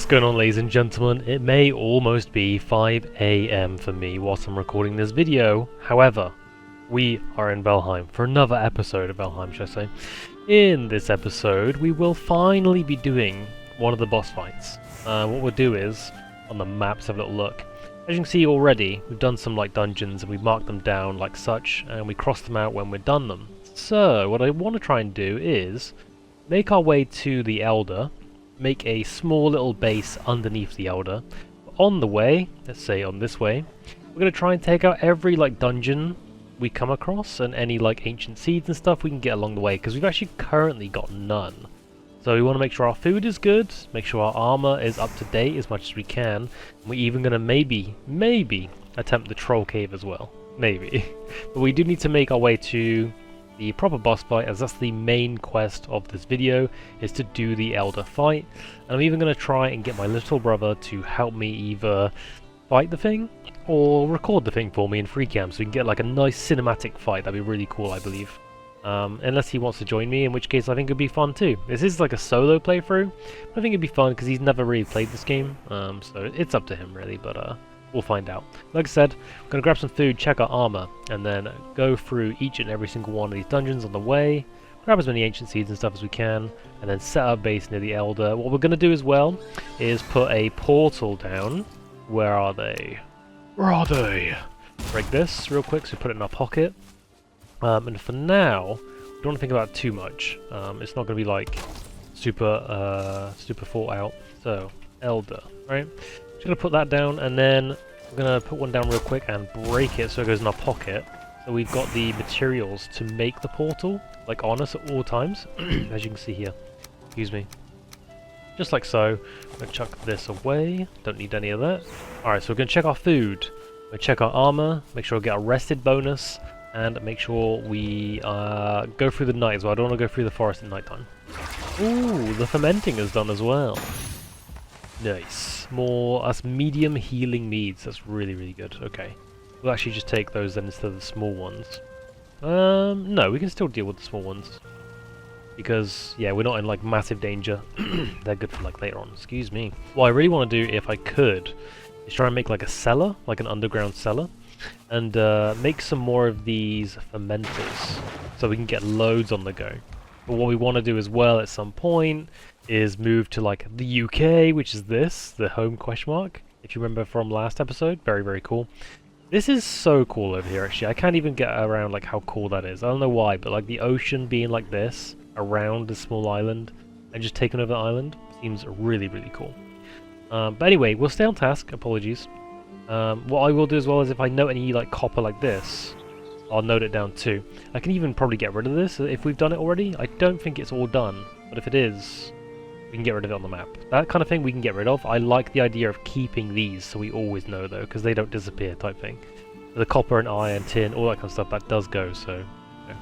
What's going on, ladies and gentlemen? It may almost be 5 AM for me whilst I'm recording this video. However, we are in Valheim for another episode of Valheim, should I say. In this episode, we will finally be doing one of the boss fights. What we'll do is, on the maps, have a little look. As you can see already, we've done some dungeons and we've marked them down like such, and we cross them out when we're done them. So, what I want to try and do is make our way to the Elder, make a small little base underneath the Elder. On the way, let's say on this way, we're going to try and take out every dungeon we come across and any ancient seeds and stuff we can get along the way, because we've actually currently got none. So we want to make sure our food is good, make sure our armor is up to date as much as we can, and we're even going to maybe attempt the troll cave as well. Maybe. But we do need to make our way to the proper boss fight, as that's the main quest of this video, is to do the Elder fight. And I'm even going to try and get my little brother to help me either fight the thing or record the thing for me in free cam, so we can get a nice cinematic fight. That'd be really cool, I believe. Unless he wants to join me, in which case I think it'd be fun too. This is a solo playthrough, but I think it'd be fun because he's never really played this game, so it's up to him really, but we'll find out. Like I said, we're going to grab some food, check our armor, and then go through each and every single one of these dungeons on the way, grab as many ancient seeds and stuff as we can, and then set our base near the Elder. What we're going to do as well is put a portal down. Where are they? Where are they? Break this real quick, so we put it in our pocket. And for now, we don't want to think about it too much. It's not going to be super thought out. So, Elder, right? Just going to put that down, and then we're going to put one down real quick and break it so it goes in our pocket. So we've got the materials to make the portal, on us at all times, as you can see here. Excuse me. Just like so. I'm going to chuck this away. Don't need any of that. Alright, so we're going to check our food. We're going to check our armor, make sure we get a rested bonus, and make sure we go through the night as well. I don't want to go through the forest at night time. Ooh, the fermenting is done as well. Nice. More, that's medium healing meads. That's really, really good. Okay. We'll actually just take those then instead of the small ones. No, we can still deal with the small ones. Because, yeah, we're not in massive danger. They're good for later on. Excuse me. What I really want to do, if I could, is try and make a cellar, an underground cellar. And make some more of these fermenters so we can get loads on the go. But what we want to do as well at some point is move to the UK, which is this, the home question mark. If you remember from last episode, very, very cool. This is so cool over here actually. I can't even get around how cool that is. I don't know why, but the ocean being like this around a small island and just taking over the island seems really, really cool. But anyway, we'll stay on task. Apologies. What I will do as well is if I note any copper like this, I'll note it down too. I can even probably get rid of this if we've done it already. I don't think it's all done, but if it is, we can get rid of it on the map. That kind of thing we can get rid of. I like the idea of keeping these so we always know though, because they don't disappear type thing. The copper and iron, tin, all that kind of stuff, that does go, so... Yeah.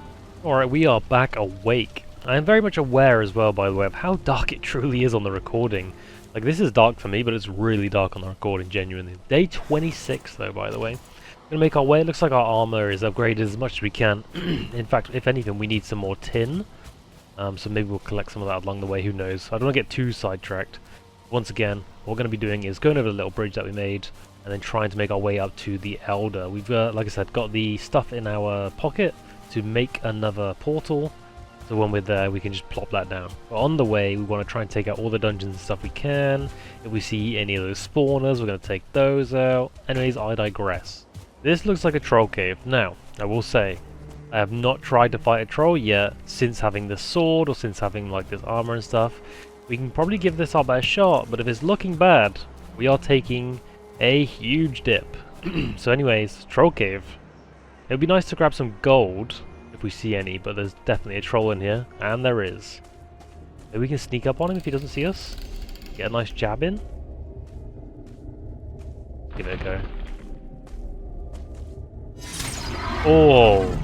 Alright, we are back awake. I am very much aware as well, by the way, of how dark it truly is on the recording. This is dark for me, but it's really dark on the recording, genuinely. Day 26, though, by the way. We're going to make our way. It looks like our armor is upgraded as much as we can. In fact, if anything, we need some more tin. So maybe we'll collect some of that along the way, who knows. I don't want to get too sidetracked. Once again, what we're going to be doing is going over the little bridge that we made, and then trying to make our way up to the Elder. We've, like I said, got the stuff in our pocket to make another portal. So when we're there, we can just plop that down. But on the way, we want to try and take out all the dungeons and stuff we can. If we see any of those spawners, we're going to take those out. Anyways, I digress. This looks like a troll cave. Now, I will say, I have not tried to fight a troll yet since having this sword or since having this armor and stuff. We can probably give this our best shot, but if it's looking bad, we are taking a huge dip. So anyways, troll cave. It would be nice to grab some gold if we see any, but there's definitely a troll in here, and there is. Maybe we can sneak up on him if he doesn't see us. Get a nice jab in. Give it a go. Oh!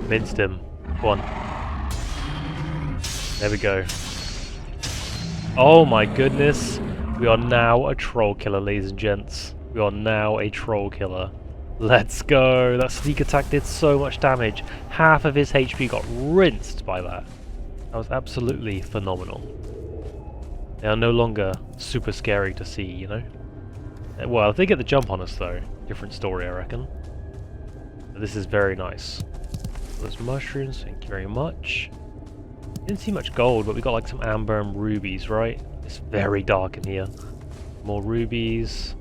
Minced him. Go on. There we go. Oh my goodness. We are now a troll killer, ladies and gents. We are now a troll killer. Let's go! That sneak attack did so much damage. Half of his HP got rinsed by that. That was absolutely phenomenal. They are no longer super scary to see, you know? Well, if they get the jump on us though, different story I reckon. But this is very nice. Those mushrooms, thank you very much. Didn't see much gold, but we got like some amber and rubies, right? It's very dark in here. More rubies.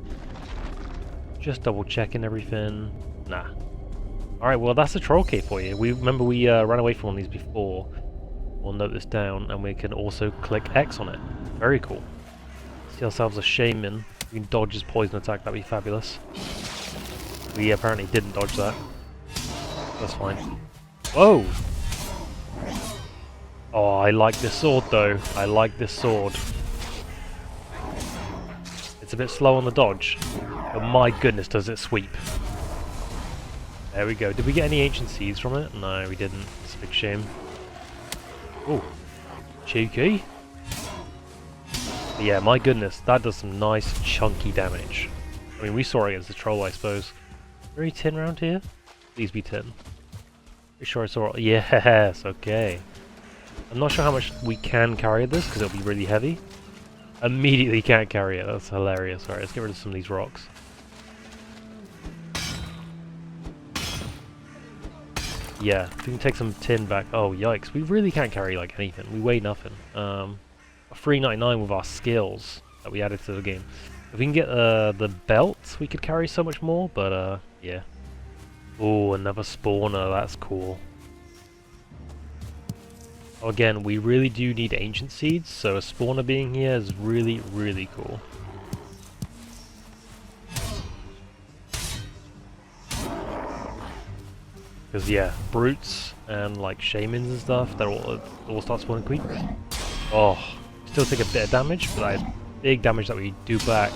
Just double checking everything. Nah. Alright, well that's a troll cave for you. Remember we ran away from one of these before. We'll note this down, and we can also click X on it. Very cool. See ourselves a shaman. We can dodge his poison attack, that'd be fabulous. We apparently didn't dodge that. That's fine. Whoa! Oh, I like this sword though. I like this sword. It's a bit slow on the dodge, but my goodness does it sweep. There we go. Did we get any ancient seeds from it? No, we didn't. It's a big shame. Oh, cheeky. But yeah, my goodness, that does some nice chunky damage. I mean, we saw it against the troll, I suppose. Very tin round here? Please be tin. Pretty sure I saw it. Yes, okay. I'm not sure how much we can carry this, because it'll be really heavy. Immediately can't carry it, that's hilarious. Alright, let's get rid of some of these rocks. Yeah, if we can take some tin back. Oh, yikes. We really can't carry, like, anything. We weigh nothing. 399 with our skills that we added to the game. If we can get the belt, we could carry so much more, but, yeah. Oh, another spawner. That's cool. Again, we really do need ancient seeds, so a spawner being here is really, really cool. Because yeah, brutes and like shamans and stuff, they're all start spawning quick. Oh, still take a bit of damage, but that big damage that we do back.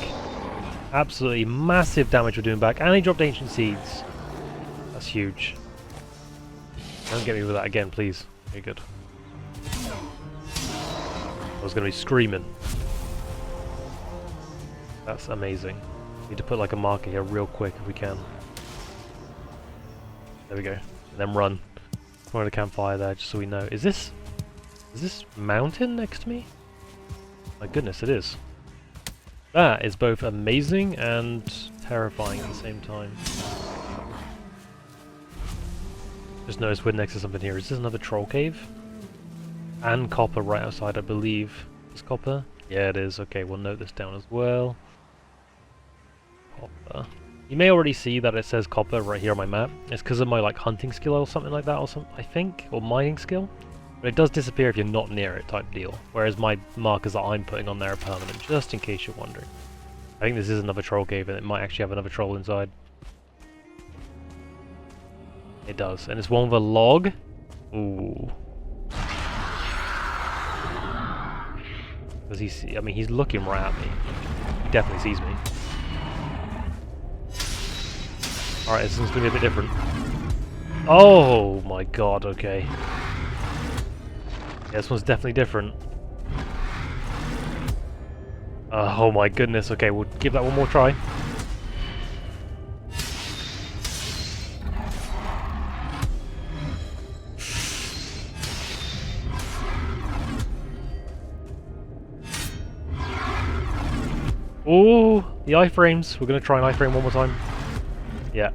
Absolutely massive damage we're doing back, and he dropped ancient seeds. That's huge. Don't get me with that again, please. Very good. I was going to be screaming. That's amazing. Need to put like a marker here real quick if we can. There we go. And then run. Find a campfire there just so we know. Is this mountain next to me? My goodness, it is. That is both amazing and terrifying at the same time. Just noticed we're next to something here. Is this another troll cave? And copper right outside, I believe. Is copper? Yeah, it is. Okay, we'll note this down as well. Copper. You may already see that it says copper right here on my map. It's because of my like hunting skill or something like that, or something, I think, or mining skill. But it does disappear if you're not near it, type deal. Whereas my markers that I'm putting on there are permanent, just in case you're wondering. I think this is another troll cave, and it might actually have another troll inside. It does, and it's one with a log. Ooh. Does he see? I mean, he's looking right at me. He definitely sees me. Alright, this one's gonna be a bit different. Oh my god, okay. Yeah, this one's definitely different. Oh my goodness, okay, we'll give that one more try. Oh, the iframes. We're gonna try an iframe one more time. Yeah.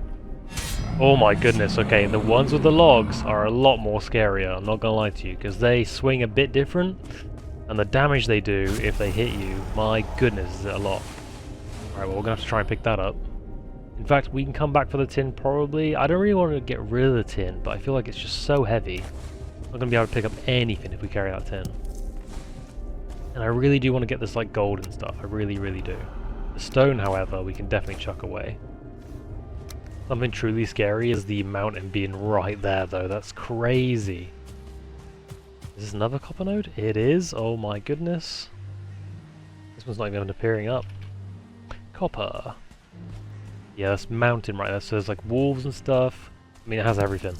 Oh my goodness, okay, the ones with the logs are a lot more scarier, I'm not gonna lie to you, because they swing a bit different, and the damage they do if they hit you, my goodness, is it a lot. Alright, well we're gonna have to try and pick that up. In fact, we can come back for the tin probably. I don't really want to get rid of the tin, but I feel like it's just so heavy. I'm not gonna be able to pick up anything if we carry that tin. And I really do want to get this like gold and stuff, I really, really do. The stone, however, we can definitely chuck away. Something truly scary is the mountain being right there, though. That's crazy. Is this another copper node? It is. Oh my goodness. This one's not even appearing up. Copper. Yeah, that's mountain right there. So there's like wolves and stuff. I mean, it has everything.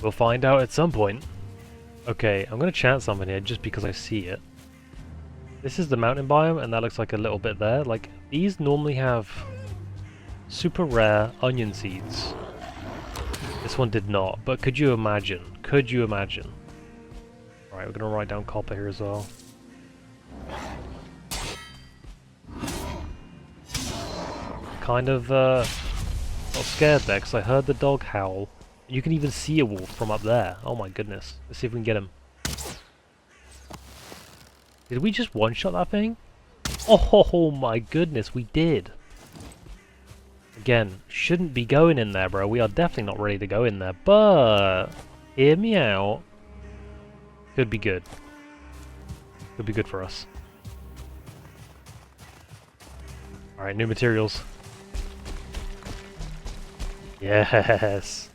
We'll find out at some point. Okay, I'm going to chant something here just because I see it. This is the mountain biome, and that looks like a little bit there. Like, these normally have super rare onion seeds. This one did not, but could you imagine? Could you imagine? Alright, we're gonna write down copper here as well. kind of got scared there because I heard the dog howl. You can even see a wolf from up there. Oh my goodness. Let's see if we can get him. Did we just one-shot that thing? Oh my goodness, we did. Again, shouldn't be going in there, bro. We are definitely not ready to go in there, but hear me out. Could be good. Could be good for us. Alright, new materials. Yes.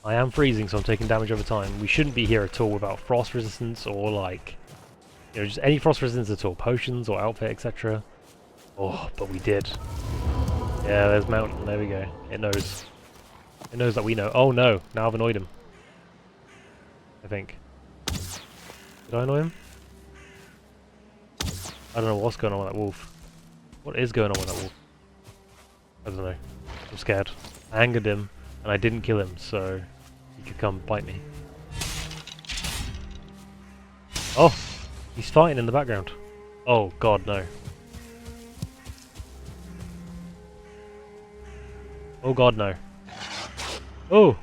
I am freezing, so I'm taking damage over time. We shouldn't be here at all without frost resistance or like, you know, just any frost resistance at all. Potions or outfit, etc. Oh, but we did. Yeah, there's mountain. There we go. It knows. It knows that we know. Oh no, now I've annoyed him. I think. Did I annoy him? I don't know what's going on with that wolf. What is going on with that wolf? I don't know. I'm scared. I angered him, and I didn't kill him, so he could come bite me. Oh! He's fighting in the background. Oh god, no. Oh god, no. Oh!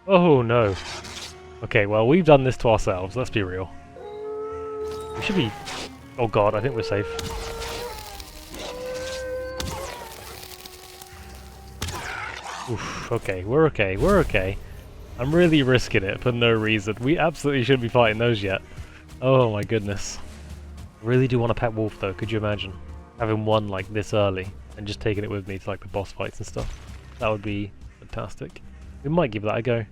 Oh no. Okay, well, we've done this to ourselves, let's be real. We should be... Oh god, I think we're safe. Oof, okay, we're okay, we're okay. I'm really risking it for no reason. We absolutely shouldn't be fighting those yet. Oh my goodness. I really do want a pet wolf though, could you imagine? Having one like this early and just taking it with me to like the boss fights and stuff. That would be fantastic. We might give that a go.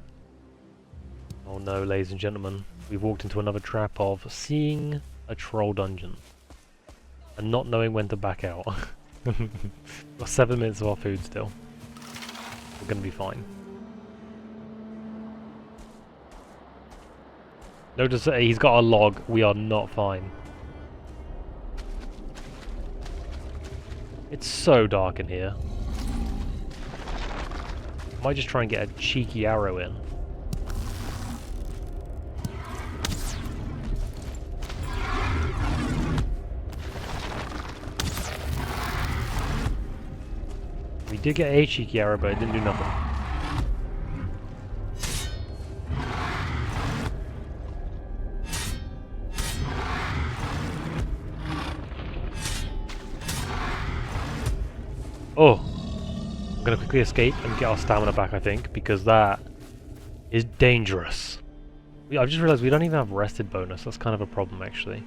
Oh no, ladies and gentlemen. We've walked into another trap of seeing a troll dungeon. And not knowing when to back out. We've got 7 minutes of our food still. We're gonna be fine. Notice that he's got a log. We are not fine. It's so dark in here. Might just try and get a cheeky arrow in. We did get a cheeky arrow, but it didn't do nothing. Oh! I'm gonna quickly escape and get our stamina back, I think, because that is dangerous. I've just realised we don't even have rested bonus. That's kind of a problem, actually.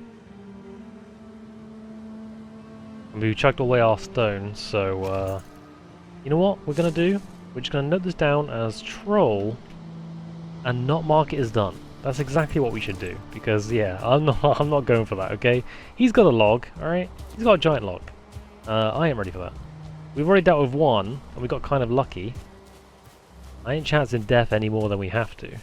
And we chucked away our stones, so you know what we're gonna do? We're just gonna note this down as troll and not mark it as done. That's exactly what we should do, because yeah, I'm not going for that, okay? He's got a log, alright? He's got a giant log. I ain't ready for that. We've already dealt with one, and we got kind of lucky. I ain't chancing death any more than we have to.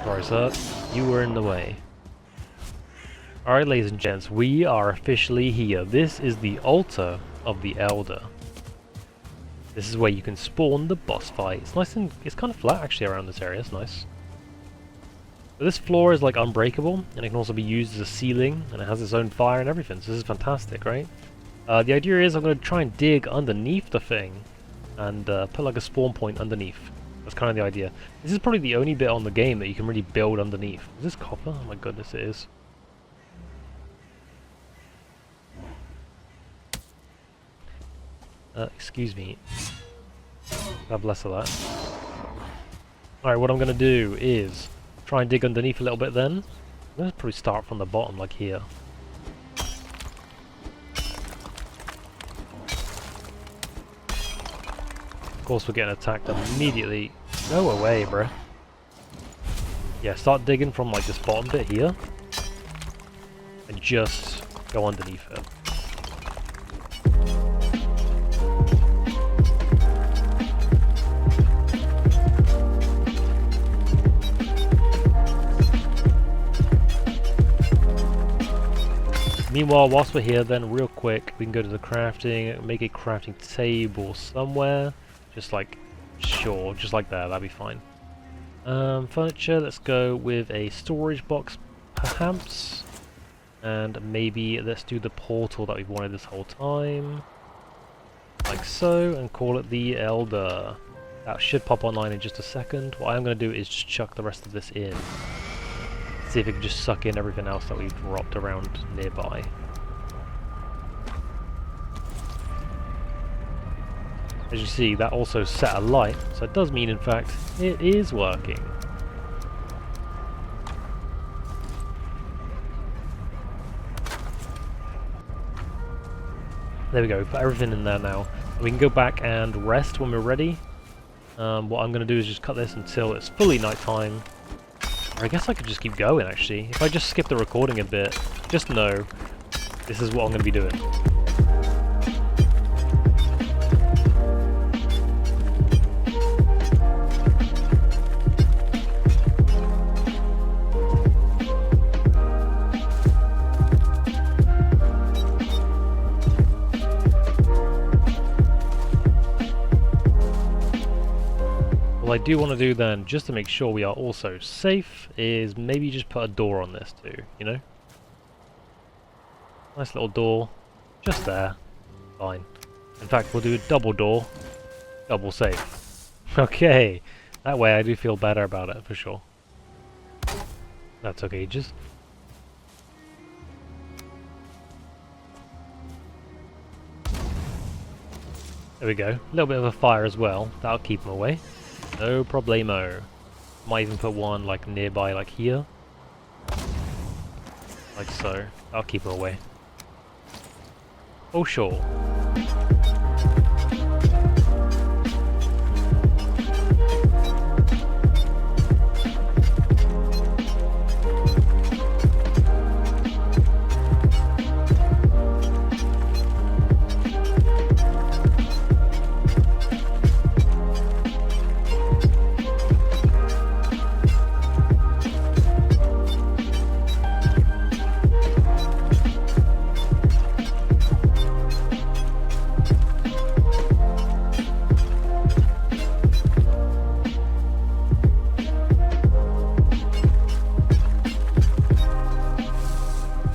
Sorry, sir. You were in the way. Alright, ladies and gents, we are officially here. This is the altar of the Elder. This is where you can spawn the boss fight. It's nice and... it's kind of flat, actually, around this area. It's nice. But this floor is, like, unbreakable, and it can also be used as a ceiling, and it has its own fire and everything, so this is fantastic, right? The idea is I'm going to try and dig underneath the thing and put like a spawn point underneath. That's kind of the idea. This is probably the only bit on the game that you can really build underneath. Is this copper? Oh my goodness, it is. Excuse me. Have less of that. Alright, what I'm going to do is try and dig underneath a little bit then. I'm going to probably start from the bottom, like here. Of course we're getting attacked immediately. Go away, bruh. Yeah, start digging from like this bottom bit here. And just go underneath it. Meanwhile, whilst we're here then, real quick, we can go to the crafting, make a crafting table somewhere. Just like, sure, just like that, that'd be fine. Furniture, let's go with a storage box, perhaps. And maybe let's do the portal that we've wanted this whole time. Like so, and call it the Elder. That should pop online in just a second. What I'm going to do is just chuck the rest of this in. See if it can just suck in everything else that we've dropped around nearby. As you see, that also set a light, so it does mean, in fact, it is working. There we go, put everything in there now. We can go back and rest when we're ready. What I'm going to do is just cut this until it's fully nighttime. Or I guess I could just keep going, actually. If I just skip the recording a bit, just know this is what I'm going to be doing. What I do want to do then, just to make sure we are also safe, is maybe just put a door on this too, you know? Nice little door, just there, fine. In fact, we'll do a double door, double safe. Okay, that way I do feel better about it, for sure. That took ages. There we go, a little bit of a fire as well, that'll keep them away. No problemo. Might even put one like nearby, like here. Like so. I'll keep them away. Oh sure.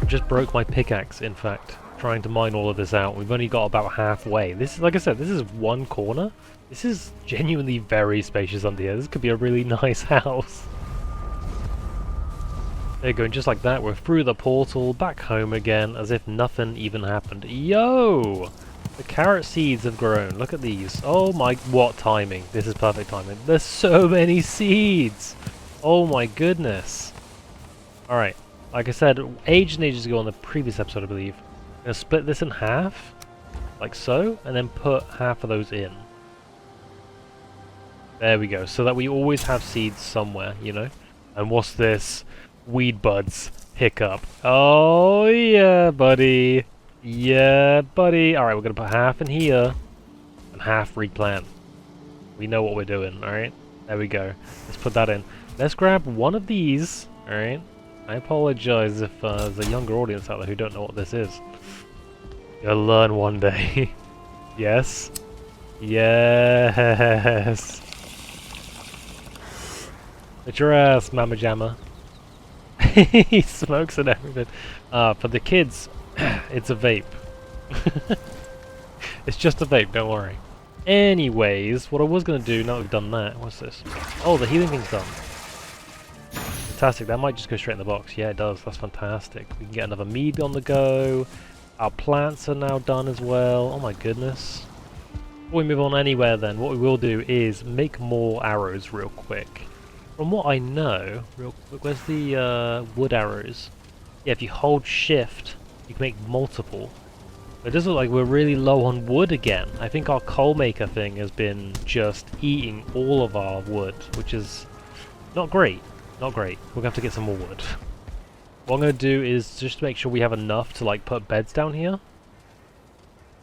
Just broke my pickaxe, in fact, trying to mine all of this out. We've only got about halfway. This is, like I said, this is one corner. This is genuinely very spacious under here. This could be a really nice house. There you go, and just like that, we're through the portal, back home again, as if nothing even happened. Yo! The carrot seeds have grown. Look at these. Oh my, what timing. This is perfect timing. There's so many seeds! Oh my goodness. Alright. Like I said, ages and ages ago on the previous episode, I believe, I'm going to split this in half, like so, and then put half of those in. There we go, so that we always have seeds somewhere, you know? And what's this? Weed buds hiccup. Oh yeah, buddy. Yeah, buddy. Alright, we're going to put half in here, and half replant. We know what we're doing, alright? There we go. Let's put that in. Let's grab one of these, alright? I apologize if there's a younger audience out there who don't know what this is. You'll learn one day. Yes. Yes. It's your ass, Mama Jamma. He smokes and everything. For the kids, it's a vape. It's just a vape, don't worry. Anyways, what I was going to do, now that we've done that, what's this? Oh, the healing thing's done. Fantastic, that might just go straight in the box. Yeah, it does. That's fantastic. We can get another mead on the go. Our plants are now done as well. Oh my goodness. Before we move on anywhere then, what we will do is make more arrows real quick. From what I know, real quick, where's the wood arrows? Yeah, if you hold shift, you can make multiple. It does look like we're really low on wood again. I think our coal maker thing has been just eating all of our wood, which is not great. Not great. We're going to have to get some more wood. What I'm going to do is just make sure we have enough to like put beds down here.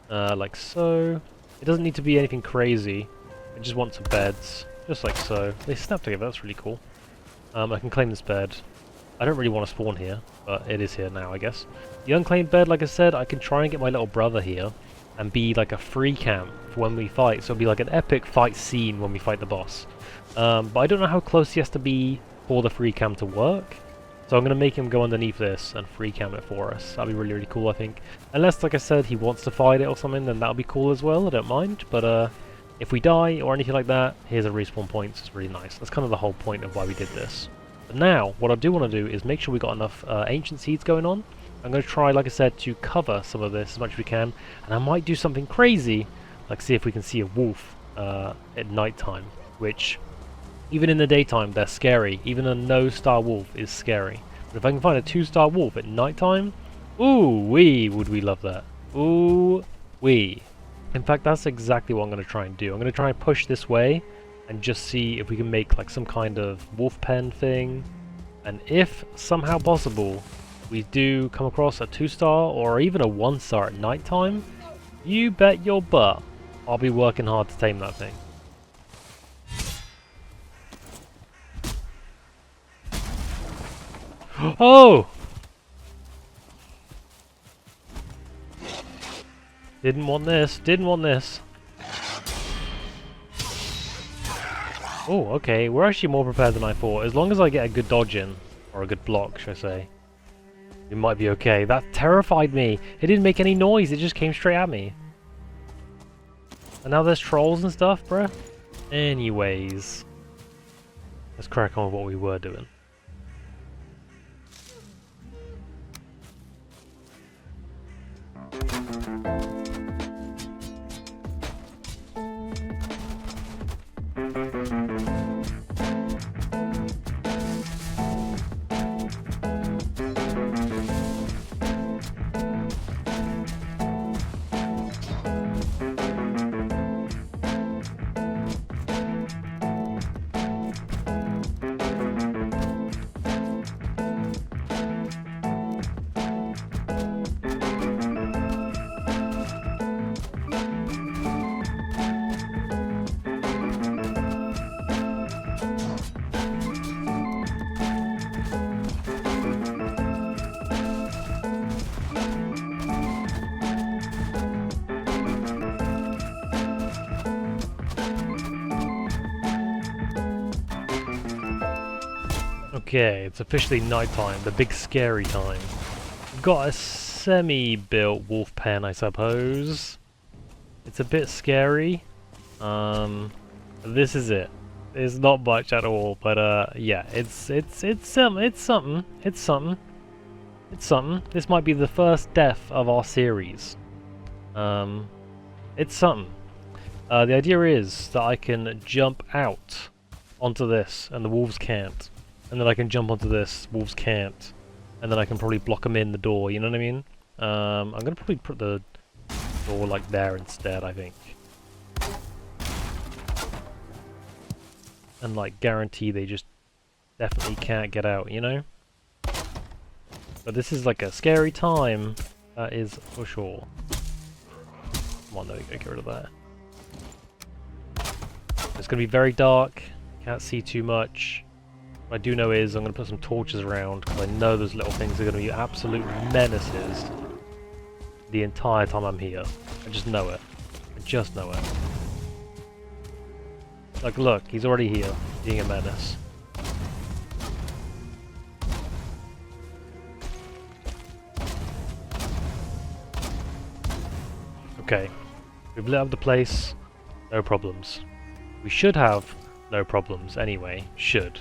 Like so. It doesn't need to be anything crazy. I just want some beds. Just like so. They snap together, that's really cool. I can claim this bed. I don't really want to spawn here, but it is here now, I guess. The unclaimed bed, like I said, I can try and get my little brother here and be like a free camp for when we fight. So it'll be like an epic fight scene when we fight the boss. But I don't know how close he has to be for the free cam to work. So I'm going to make him go underneath this and free cam it for us. That'll be really, really cool, I think. Unless, like I said, he wants to fight it or something, then that'll be cool as well. I don't mind. But if we die or anything like that, here's a respawn point. It's really nice. That's kind of the whole point of why we did this. But now, what I do want to do is make sure we got enough ancient seeds going on. I'm going to try, like I said, to cover some of this as much as we can. And I might do something crazy, like see if we can see a wolf at night time, which... even in the daytime, they're scary. Even a no-star wolf is scary. But if I can find a 2-star wolf at nighttime, ooh-wee, would we love that. Ooh-wee. In fact, that's exactly what I'm going to try and do. I'm going to try and push this way and just see if we can make like some kind of wolf pen thing. And if somehow possible, we do come across a 2-star or even a 1-star at nighttime, you bet your butt I'll be working hard to tame that thing. Oh! Didn't want this, didn't want this. Oh, okay, we're actually more prepared than I thought. As long as I get a good dodge in, or a good block, should I say, it might be okay. That terrified me. It didn't make any noise, it just came straight at me. And now there's trolls and stuff, bruh. Anyways, let's crack on with what we were doing. Okay, it's officially nighttime, the big scary time. We've got a semi-built wolf pen, I suppose. It's a bit scary. This is it. It's not much at all, but yeah, it's something. This might be the first death of our series. It's something. The idea is that I can jump out onto this, and the wolves can't. And then I can jump onto this, wolves can't. And then I can probably block them in the door, you know what I mean? I'm gonna probably put the door like there instead, I think. And like guarantee they just definitely can't get out, you know? But this is like a scary time, that is for sure. Come on, there we go, get rid of that. It's gonna be very dark, can't see too much. What I do know is I'm going to put some torches around because I know those little things are going to be absolute menaces the entire time I'm here. I just know it. I just know it. Like, look, he's already here, being a menace. Okay, we've lit up the place, no problems. We should have no problems anyway, should.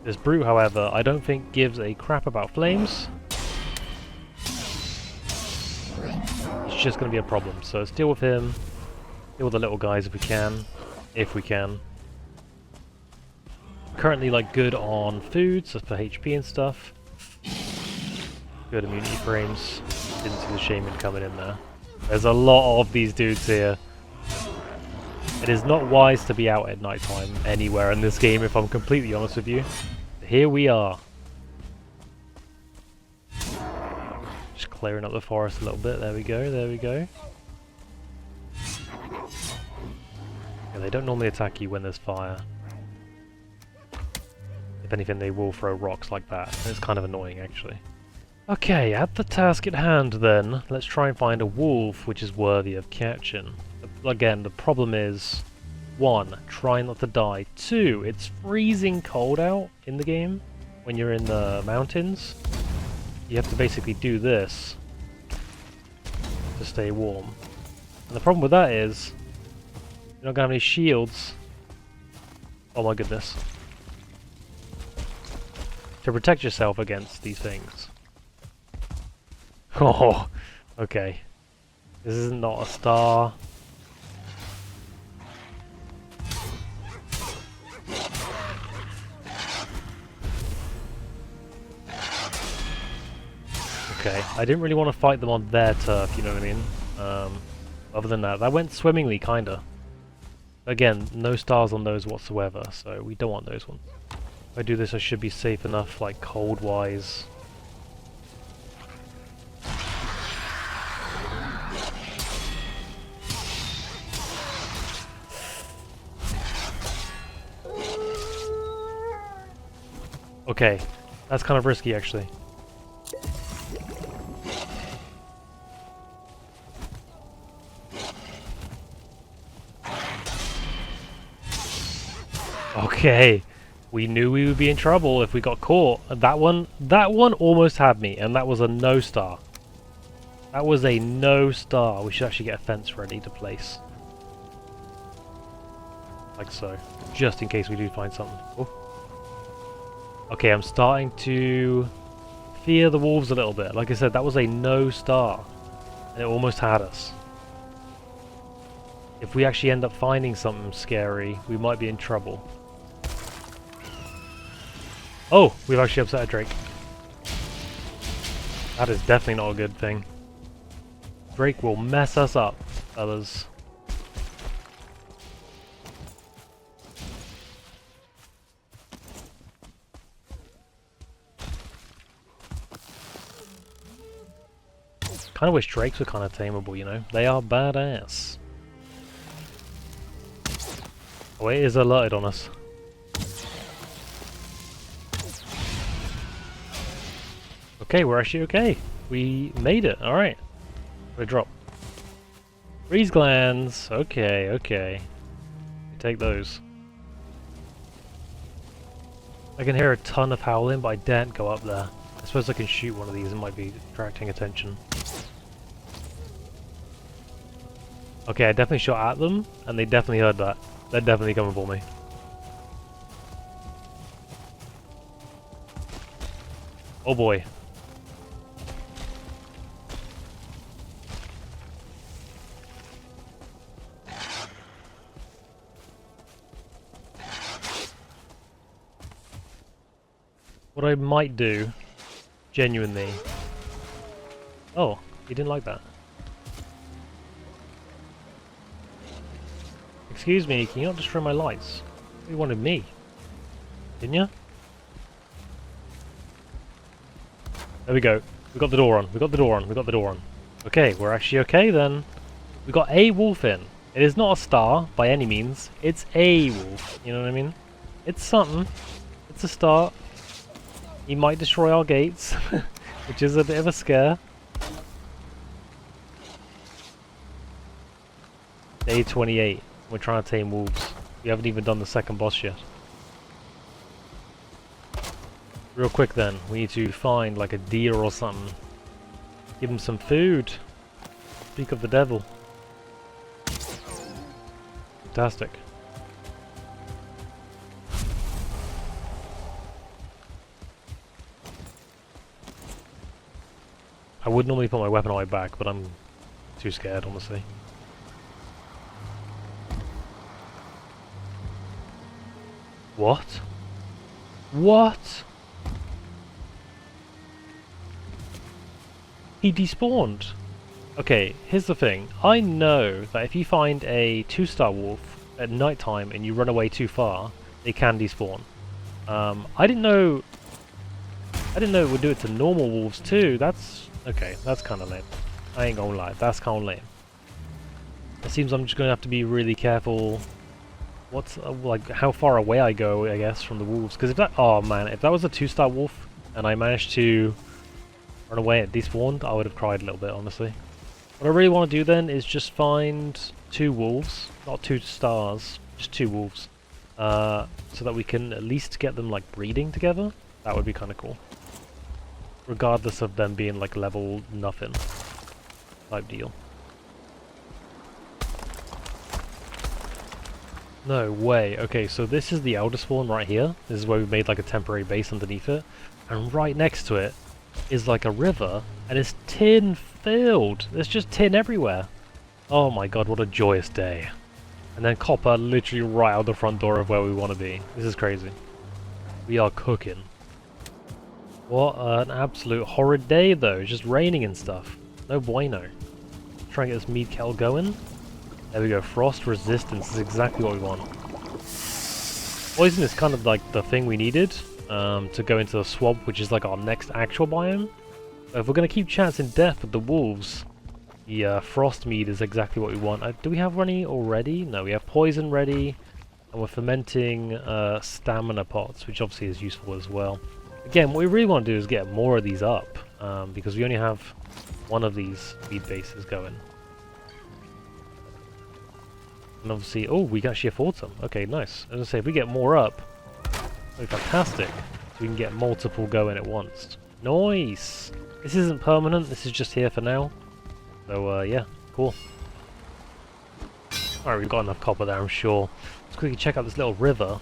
This brute, however, I don't think gives a crap about flames. It's just going to be a problem, so let's deal with him. Deal with the little guys if we can. If we can. Currently, like, good on food, so for HP and stuff. Good immunity frames. Didn't see the shaman coming in there. There's a lot of these dudes here. It is not wise to be out at night time anywhere in this game, if I'm completely honest with you. Here we are. Just clearing up the forest a little bit. There we go, there we go. Yeah, they don't normally attack you when there's fire. If anything, they will throw rocks like that. It's kind of annoying, actually. Okay, at the task at hand then, let's try and find a wolf which is worthy of catching. Again, the problem is One, try not to die. Two, it's freezing cold out in the game when you're in the mountains. You have to basically do this to stay warm. And the problem with that is you're not gonna have any shields. Oh my goodness. To protect yourself against these things. Oh, okay. This is not a star. Okay, I didn't really want to fight them on their turf, you know what I mean? Other than that, that went swimmingly, kinda. Again, no stars on those whatsoever, so we don't want those ones. If I do this, I should be safe enough, like, cold-wise. Okay, that's kind of risky, actually. Okay, we knew we would be in trouble if we got caught. That one almost had me, and that was a no star. That was a no star. We should actually get a fence ready to place. Like so, just in case we do find something. Oh. Okay, I'm starting to fear the wolves a little bit. Like I said, that was a no star, and it almost had us. If we actually end up finding something scary, we might be in trouble. Oh, we've actually upset a drake. That is definitely not a good thing. Drake will mess us up, others. Kind of wish drakes were kind of tameable, you know? They are badass. Oh, it is alerted on us. Okay, we're actually okay. We made it. Alright. We drop. Freeze glands. Okay, okay. We take those. I can hear a ton of howling, but I daren't go up there. I suppose I can shoot one of these. It might be attracting attention. Okay, I definitely shot at them, and they definitely heard that. They're definitely coming for me. Oh boy. What I might do, genuinely... Oh, he didn't like that. Excuse me, can you not destroy my lights? You wanted me, didn't you? There we go. We got the door on. We got the door on. We got the door on. Okay, we're actually okay then. We got a wolf in. It is not a star by any means. It's a wolf. You know what I mean? It's something. It's a start. He might destroy our gates, which is a bit of a scare. Day 28. We're trying to tame wolves. We haven't even done the second boss yet. Real quick then, we need to find like a deer or something. Give him some food. Speak of the devil. Fantastic. I would normally put my weapon on my back, but I'm too scared, honestly. What? What? He despawned. Okay, here's the thing. I know that if you find a 2-star wolf at night time and you run away too far, they can despawn. I didn't know it would do it to normal wolves too. That's okay, that's kinda lame. I ain't gonna lie, that's kinda lame. It seems I'm just gonna have to be really careful what's like how far away I go, I guess, from the wolves. Because if that, oh man, if that was a 2-star wolf and I managed to run away and despawned, I would have cried a little bit, honestly. What I really want to do then is just find 2 wolves, not 2 stars, Just 2 wolves. So that we can at least get them like breeding together. That would be kind of cool. Regardless of them being like level nothing type deal. No way. Okay, so this is the Elder Spawn right here. This is where we made like a temporary base underneath it. And right next to it is like a river, and it's tin filled. There's just tin everywhere. Oh my god, what a joyous day. And then copper literally right out the front door of where we want to be. This is crazy. We are cooking. What an absolute horrid day though. It's just raining and stuff. No bueno. Try and get this mead kettle going. There we go, frost resistance is exactly what we want. Poison is kind of like the thing we needed to go into the swamp, which is like our next actual biome. But if we're going to keep chancing death with the wolves, the frost mead is exactly what we want. Do we have any already? No, we have poison ready, and we're fermenting stamina pots, which obviously is useful as well. Again, what we really want to do is get more of these up, because we only have one of these mead bases going. And obviously, oh, we can actually afford some. Okay, nice. As I say, if we get more up, that'd be fantastic. So we can get multiple going at once. Nice! This isn't permanent, this is just here for now. So, yeah, cool. Alright, we've got enough copper there, I'm sure. Let's quickly check out this little river.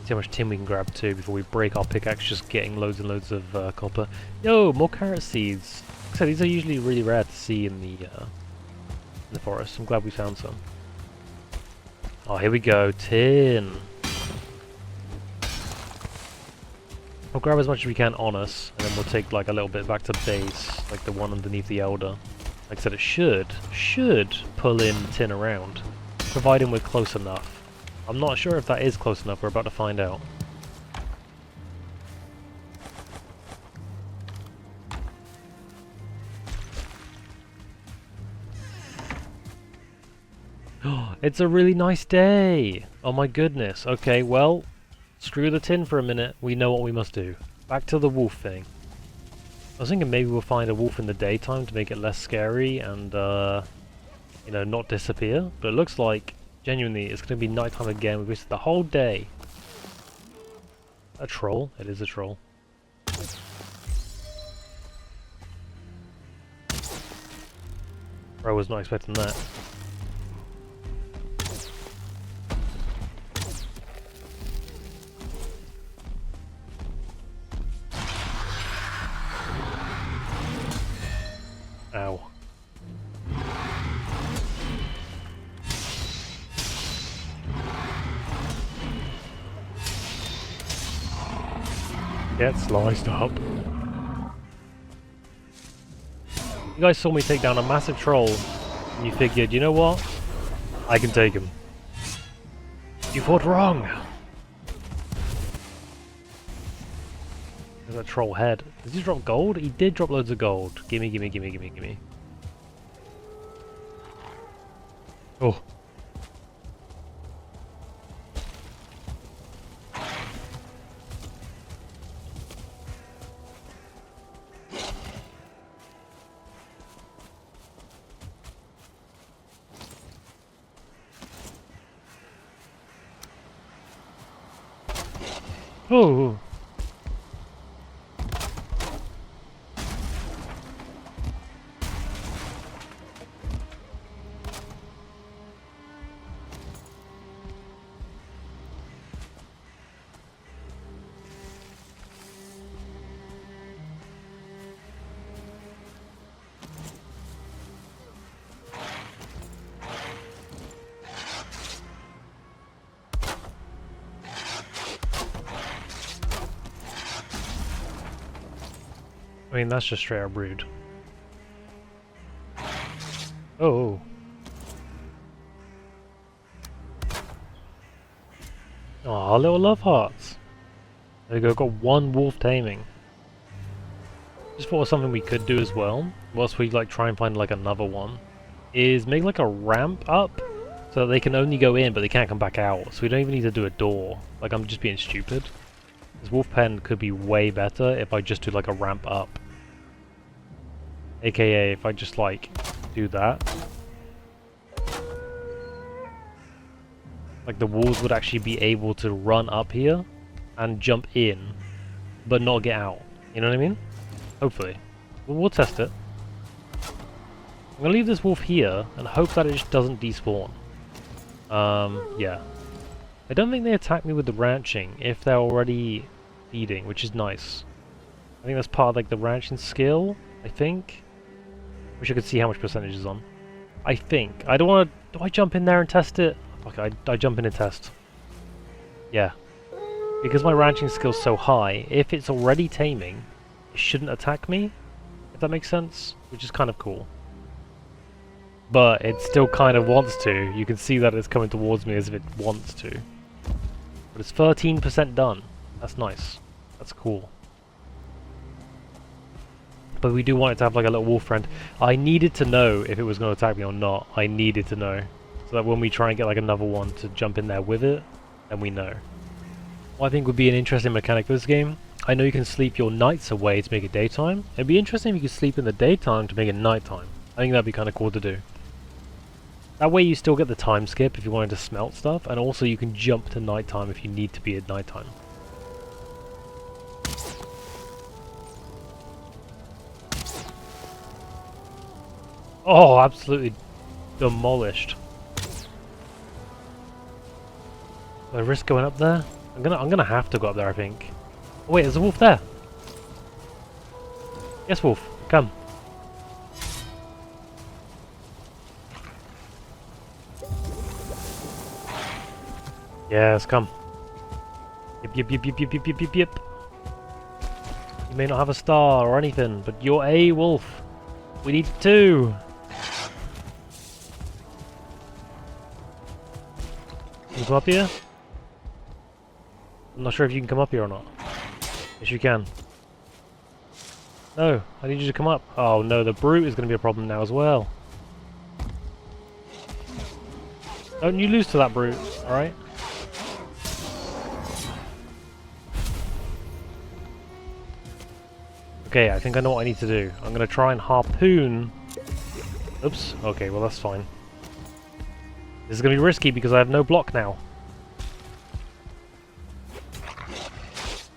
See how much tin we can grab too before we break our pickaxe, just getting loads and loads of copper. Yo, more carrot seeds! Like I said, these are usually really rare to see in the forest. I'm glad we found some. Oh, here we go. Tin. We'll grab as much as we can on us, and then we'll take like a little bit back to base, like the one underneath the Elder. Like I said, it should pull in tin around, providing we're close enough. I'm not sure if that is close enough. We're about to find out. It's a really nice day! Oh my goodness. Okay, well, screw the tin for a minute. We know what we must do. Back to the wolf thing. I was thinking maybe we'll find a wolf in the daytime to make it less scary and, you know, not disappear. But it looks like, genuinely, it's going to be nighttime again. We've wasted the whole day. A troll? It is a troll. I was not expecting that. Ow. Get sliced up. You guys saw me take down a massive troll, and you figured, you know what? I can take him. You fought wrong! There's that troll head. Did he drop gold? He did drop loads of gold. Gimme, gimme, gimme, gimme, gimme. Oh. Oh. I mean, that's just straight up rude. Oh. Aw, little love hearts. There we go, got one wolf taming. Just thought of something we could do as well, whilst we like try and find like another one, is make like a ramp up so that they can only go in but they can't come back out. So we don't even need to do a door. Like, I'm just being stupid. This wolf pen could be way better if I just do like a ramp up. AKA if I just like do that. like the wolves would actually be able to run up here and jump in, but not get out. You know what I mean? Hopefully. We'll test it. I'm gonna leave this wolf here and hope that it just doesn't despawn. Yeah. I don't think they attack me with the ranching if they're already feeding, which is nice. I think that's part of like the ranching skill, I think. Wish I could see how much percentage is on. I think. I don't want to... Do I jump in there and test it? Okay, I jump in and test. Yeah. Because my ranching skill's so high, if it's already taming, it shouldn't attack me. If that makes sense. Which is kind of cool. But it still kind of wants to. You can see that it's coming towards me as if it wants to. But it's 13% done. That's nice. That's cool. But we do want it to have like a little wolf friend. I needed to know if it was going to attack me or not. I needed to know. So that when we try and get like another one to jump in there with it, then we know. What I think would be an interesting mechanic for this game. I know you can sleep your nights away to make it daytime. It'd be interesting if you could sleep in the daytime to make it nighttime. I think that'd be kind of cool to do. That way you still get the time skip if you wanted to smelt stuff, and also you can jump to nighttime if you need to be at nighttime. Oh, absolutely demolished. Do I risk going up there? I'm gonna have to go up there, I think. Oh wait, there's a wolf there. Yes, wolf, come. Yes, come. Yep. You may not have a star or anything, but you're a wolf. We need 2. Can you come up here? I'm not sure if you can come up here or not. Yes, you can. No, I need you to come up. Oh no, the brute is going to be a problem now as well. Don't you lose to that brute, alright? Okay, I think I know what I need to do. I'm going to try and harpoon... Oops, okay, well that's fine. This is going to be risky because I have no block now.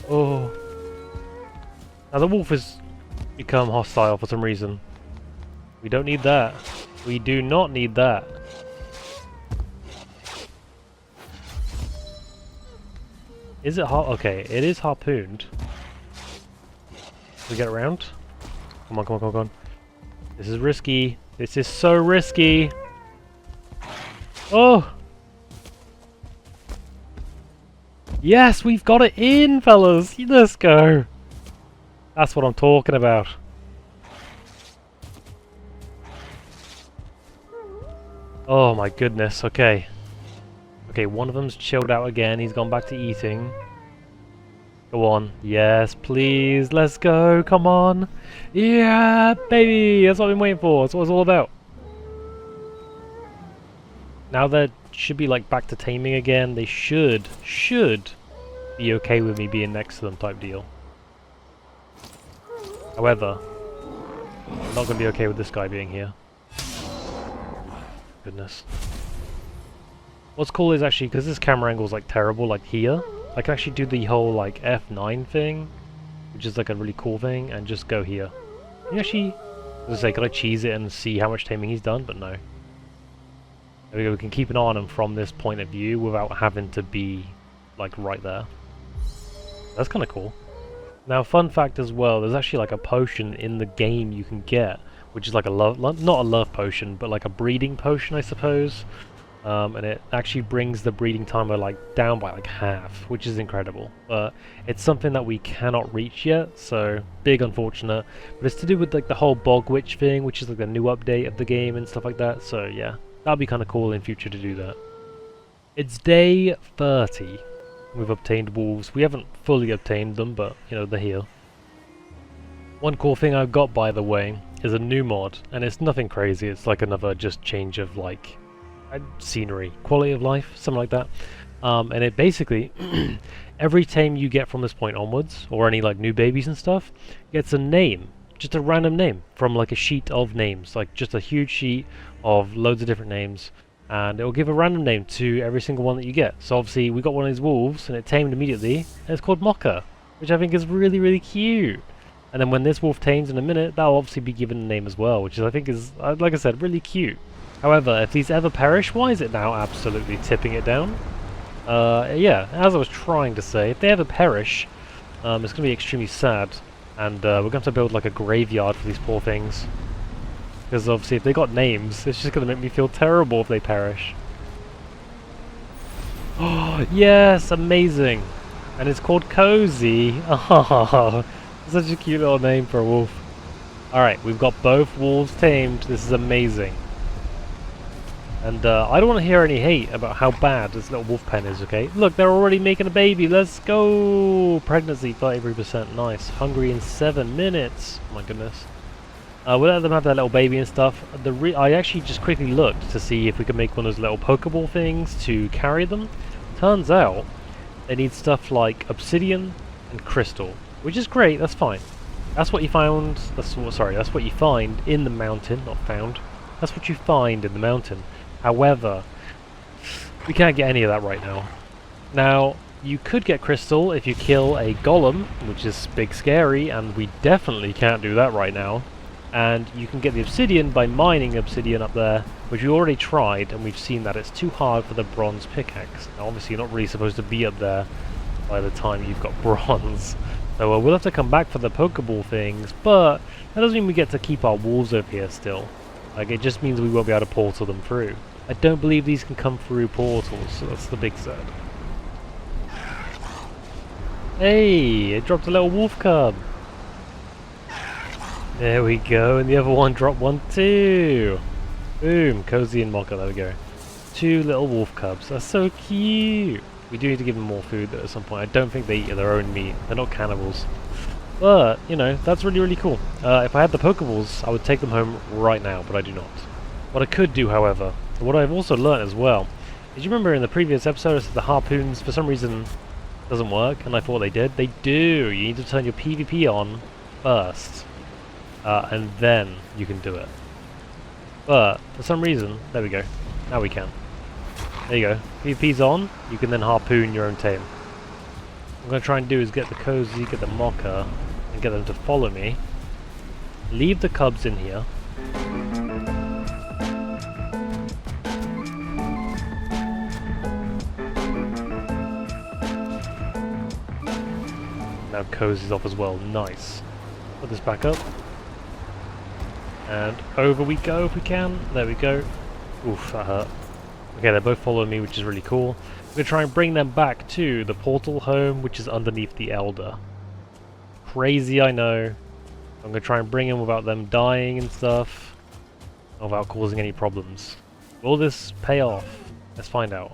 Oh. Now the wolf has become hostile for some reason. We don't need that. We do not need that. Is it okay, it is harpooned. Can we get around? Come on, come on, come on, come on. This is risky. This is so risky. Oh! Yes, we've got it in, fellas! Let's go! That's what I'm talking about. Oh my goodness, okay. Okay, one of them's chilled out again. He's gone back to eating. Go on. Yes, please. Let's go. Come on. Yeah, baby. That's what I've been waiting for. That's what it's all about. Now they should be like back to taming again. They should be okay with me being next to them type deal. However, I'm not going to be okay with this guy being here. Goodness. What's cool is actually, because this camera angle is like terrible, like here, I can actually do the whole like F9 thing, which is like a really cool thing, and just go here. Can you actually, as I say, could I cheese it and see how much taming he's done? But no. There we go, we can keep an eye on him from this point of view without having to be like right there. That's kind of cool. Now, fun fact as well, there's actually like a potion in the game you can get, which is like a love, not a love potion, but like a breeding potion, I suppose. And it actually brings the breeding timer like down by like half, which is incredible. But it's something that we cannot reach yet, so big unfortunate. But it's to do with like the whole bog witch thing, which is like the new update of the game and stuff like that. So yeah, that'd be kind of cool in future to do that. It's day 30. We've obtained wolves. We haven't fully obtained them, but you know, they're here. One cool thing I've got, by the way, is a new mod, and it's nothing crazy. It's like another just change of like scenery, quality of life, something like that. And it basically, every tame you get from this point onwards, or any like new babies and stuff, gets a name, just a random name from like a sheet of names, like just a huge sheet of loads of different names. and it will give a random name to every single one that you get. So obviously we got one of these wolves and it tamed immediately, and it's called Mocha, which I think is really, really cute. And then when this wolf tames in a minute, that'll obviously be given a name as well, which I think is, like I said, really cute. However, if these ever perish, why is it now absolutely tipping it down? Yeah, as I was trying to say, if they ever perish, it's going to be extremely sad, and we're going to have to build like a graveyard for these poor things. Because obviously if they got names, it's just going to make me feel terrible if they perish. Oh, yes, amazing! And it's called Cozy. Oh, such a cute little name for a wolf. Alright, we've got both wolves tamed. This is amazing. And I don't want to hear any hate about how bad this little wolf pen is, okay? Look, they're already making a baby. Let's go! Pregnancy 33%. Nice. Hungry in 7 minutes. Oh my goodness. We'll let them have their little baby and stuff. I actually just quickly looked to see if we could make one of those little Pokeball things to carry them. Turns out they need stuff like obsidian and crystal, which is great. That's fine. That's what you found. That's what you find in the mountain. Not found. That's what you find in the mountain. However, we can't get any of that right now. Now, you could get crystal if you kill a golem, which is big scary, and we definitely can't do that right now. And you can get the obsidian by mining obsidian up there, which we already tried, and we've seen that it's too hard for the bronze pickaxe. Now, obviously, you're not really supposed to be up there by the time you've got bronze. So we'll have to come back for the Pokeball things, but that doesn't mean we get to keep our wolves over here still. Like, it just means we won't be able to portal them through. I don't believe these can come through portals, so that's the big sad. Hey, it dropped a little wolf cub. There we go, and the other one dropped one too. Boom, Cozy and Mocha, there we go. 2 little wolf cubs, that's so cute. We do need to give them more food though at some point. I don't think they eat their own meat, they're not cannibals. But, you know, that's really, really cool. If I had the Pokeballs, I would take them home right now, but I do not. What I could do, however, and what I've also learnt as well, is you remember in the previous episodes the harpoons, for some reason, doesn't work, and I thought they did. They do! You need to turn your PvP on first, and then you can do it. But, for some reason, there we go. Now we can. There you go. PvP's on, you can then harpoon your own tame. What I'm going to try and do is get the Cozy, get the Mocha, and get them to follow me. Leave the cubs in here. Now Cozy's off as well. Nice. Put this back up. And over we go if we can. There we go. Oof, that hurt. Okay, they're both following me, which is really cool. I'm going to try and bring them back to the portal home, which is underneath the Elder. Crazy, I know. I'm going to try and bring them without them dying and stuff. Without causing any problems. Will this pay off? Let's find out.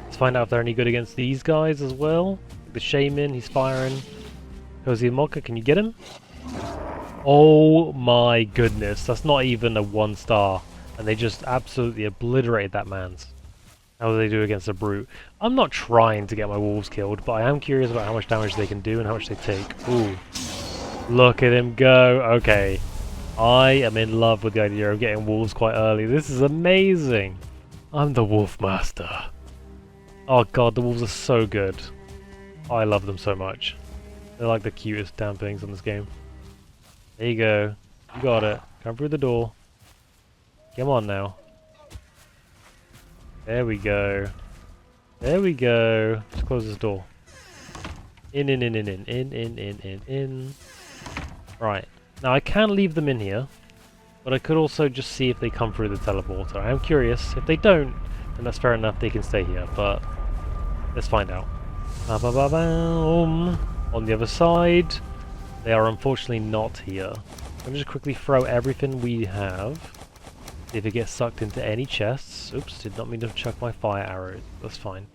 Let's find out if they're any good against these guys as well. The Shaman, he's firing. Cozy and Mocha, can you get him? Oh my goodness, that's not even a 1 star. And they just absolutely obliterated that man's. How do they do against a brute? I'm not trying to get my wolves killed, but I am curious about how much damage they can do and how much they take. Ooh. Look at him go. Okay. I am in love with the idea of getting wolves quite early. This is amazing. I'm the wolf master. Oh god, the wolves are so good. I love them so much. They're like the cutest damn things in this game. There you go. You got it. Come through the door. Come on now. There we go. There we go. Just close this door. In. Right. Now I can leave them in here, but I could also just see if they come through the teleporter. I am curious. If they don't, then that's fair enough. They can stay here, but let's find out. On the other side, they are unfortunately not here. I'm going to just quickly throw everything we have. See if it gets sucked into any chests. Oops, did not mean to chuck my fire arrows. That's fine.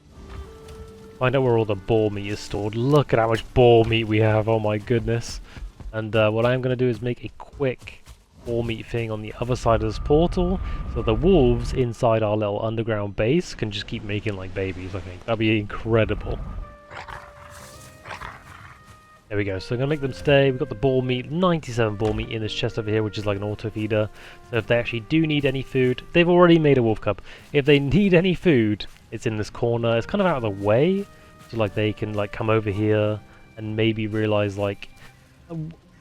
Find out where all the boar meat is stored. Look at how much boar meat we have. Oh my goodness. And what I am going to do is make a quick boar meat thing on the other side of this portal, so the wolves inside our little underground base can just keep making like babies, I think. That'd be incredible. There we go. So I'm going to make them stay. We've got the ball meat, 97 ball meat in this chest over here, which is like an auto feeder. So if they actually do need any food, they've already made a wolf cub. If they need any food, it's in this corner. It's kind of out of the way. So like they can like come over here and maybe realize like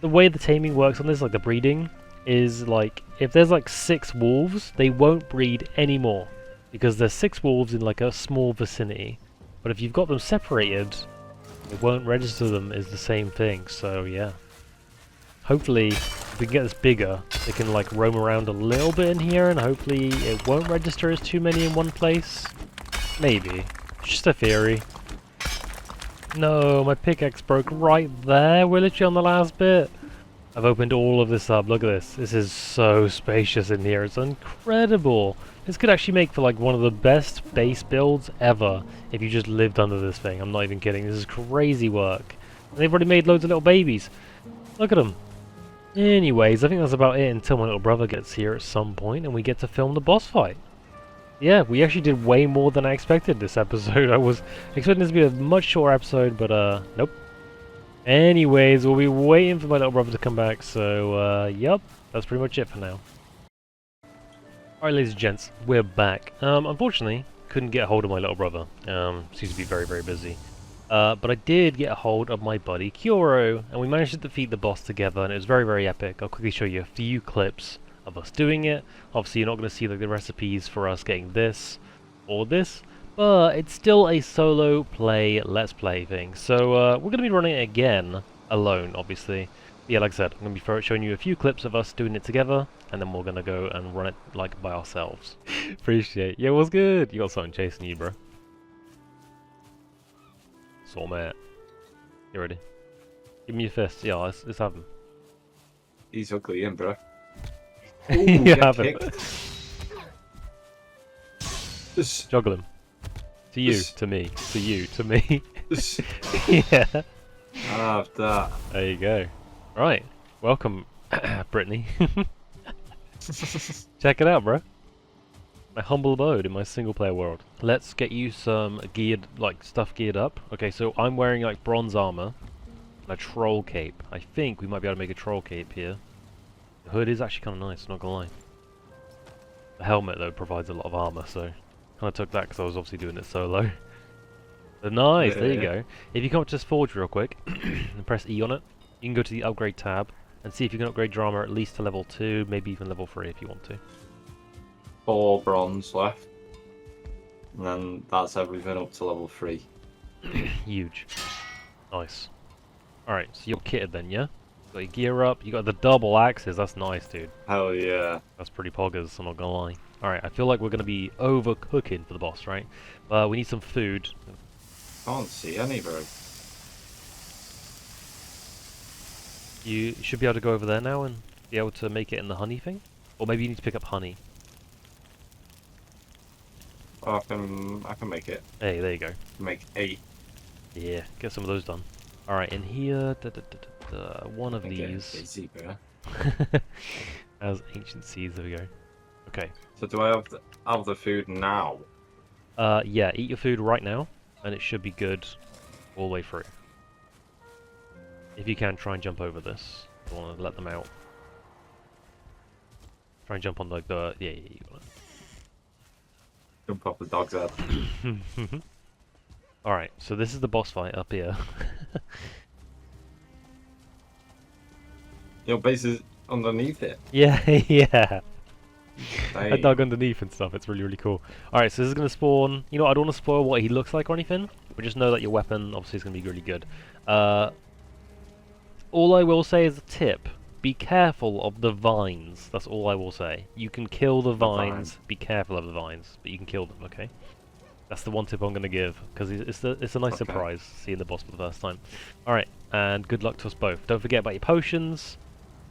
the way the taming works on this, like the breeding, is like if there's like 6 wolves, they won't breed anymore because there's 6 wolves in like a small vicinity. But if you've got them separated, it won't register them as the same thing, so yeah. Hopefully, if we can get this bigger, they can like roam around a little bit in here, and hopefully it won't register as too many in one place. Maybe. It's just a theory. No, my pickaxe broke right there. We're literally on the last bit. I've opened all of this up. Look at this. This is so spacious in here. It's incredible. This could actually make for like one of the best base builds ever if you just lived under this thing. I'm not even kidding. This is crazy work. And they've already made loads of little babies. Look at them. Anyways, I think that's about it until my little brother gets here at some point and we get to film the boss fight. Yeah, we actually did way more than I expected this episode. I was expecting this to be a much shorter episode, but nope. Anyways, we'll be waiting for my little brother to come back, so yep, that's pretty much it for now. Alright, ladies and gents, we're back. Unfortunately, couldn't get a hold of my little brother. Seems to be very, very busy. But I did get a hold of my buddy Kyoro, and we managed to defeat the boss together, and it was very, very epic. I'll quickly show you a few clips of us doing it. Obviously, you're not going to see like the recipes for us getting this or this, but it's still a solo play, let's play thing. So we're going to be running it again, alone, obviously. Yeah, like I said, I'm going to be showing you a few clips of us doing it together, and then we're going to go and run it like by ourselves. Appreciate it. Yeah, what's good? You got something chasing you, bro. So mate. You ready? Give me your fist. Yeah, let's have him. He's ugly, in, bro. Ooh, You have him. Juggle him. To you, to me. To you, to me. Yeah. Have that. There you go. Right. Welcome, Brittany. Check it out, bro. My humble abode in my single player world. Let's get you some geared, like, stuff geared up. Okay, so I'm wearing, like, bronze armor and a troll cape. I think we might be able to make a troll cape here. The hood is actually kind of nice, not gonna lie. The helmet, though, provides a lot of armor, so kind of took that because I was obviously doing it solo. But nice, there you go. If you come up to this forge real quick and press E on it, you can go to the upgrade tab and see if you can upgrade your armor at least to level 2, maybe even level 3 if you want to. 4 bronze left. And then that's everything up to level 3. Huge. Nice. Alright, so you're kitted then, yeah? Got your gear up, you got the double axes, that's nice, dude. Hell yeah. That's pretty poggers, I'm not gonna lie. Alright, I feel like we're gonna be overcooking for the boss, right? We need some food. Can't see any, bro. You should be able to go over there now and be able to make it in the honey thing? Or maybe you need to pick up honey. Oh, I can make it. Hey, there you go. Make 8. Yeah, get some of those done. Alright, in here, one of these Easy, bro. has ancient seeds, there we go. Okay. So do I have the food now? Yeah, eat your food right now, and it should be good all the way through. If you can, try and jump over this. I don't want to let them out. Try and jump on like the... Yeah, you got it. Jump off the dog's head. Alright, so this is the boss fight up here. Your base is underneath it. Yeah, yeah. Dang. I dug underneath and stuff, it's really, really cool. Alright, so this is going to spawn... You know, I don't want to spoil what he looks like or anything, but just know that your weapon obviously is going to be really good. All I will say is a tip. Be careful of the vines. That's all I will say. You can kill the vines. Be careful of the vines, but you can kill them, okay? That's the one tip I'm going to give, because it's a nice surprise seeing the boss for the first time. Alright, and good luck to us both. Don't forget about your potions,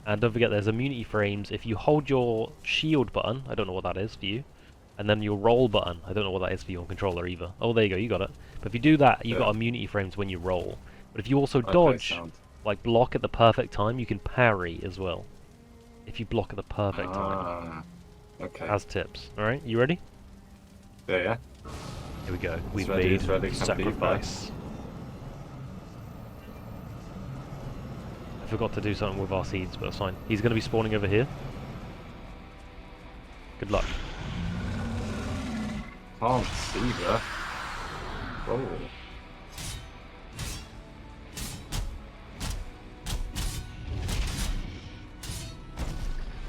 and don't forget there's immunity frames. If you hold your shield button, I don't know what that is for you, and then your roll button, I don't know what that is for your controller either. Oh, there you go, you got it. But if you do that, you got immunity frames when you roll. But if you also dodge... Like, block at the perfect time, you can parry as well. If you block at the perfect time. Okay. As tips. Alright, you ready? Yeah, yeah. Here we go. We've ready, made ready. sacrifice. I forgot to do something with our seeds, but it's fine. He's going to be spawning over here. Good luck. Can't see that. Oh.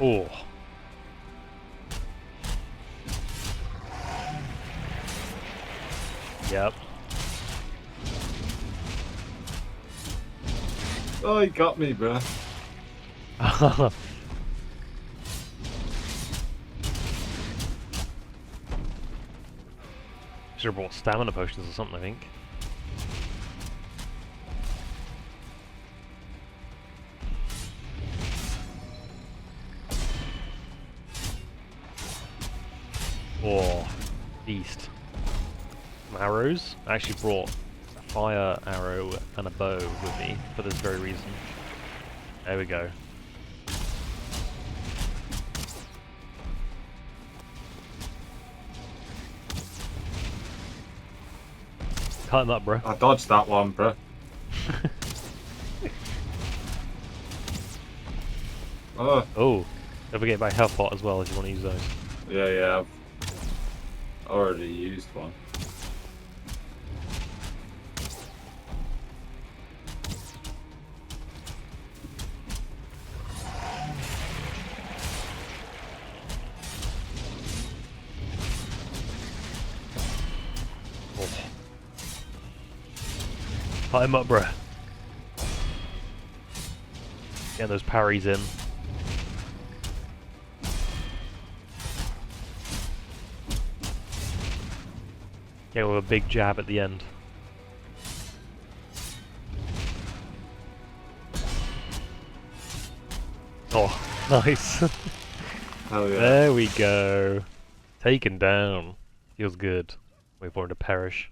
Oh. Yep. Oh, he got me, bruh. Should have brought stamina potions or something, I think. Oh, beast. Some arrows. I actually brought a fire arrow and a bow with me for this very reason. There we go. Cut him up, bro. I dodged that one, bruh. Oh. Oh, don't forget about health pot as well if you want to use those. Yeah, I've already used one. Oh. Cut him up, bro. Get those parries in. Get with a big jab at the end. Oh, nice. Hell yeah. There we go. Taken down. Feels good. Wait for him to perish.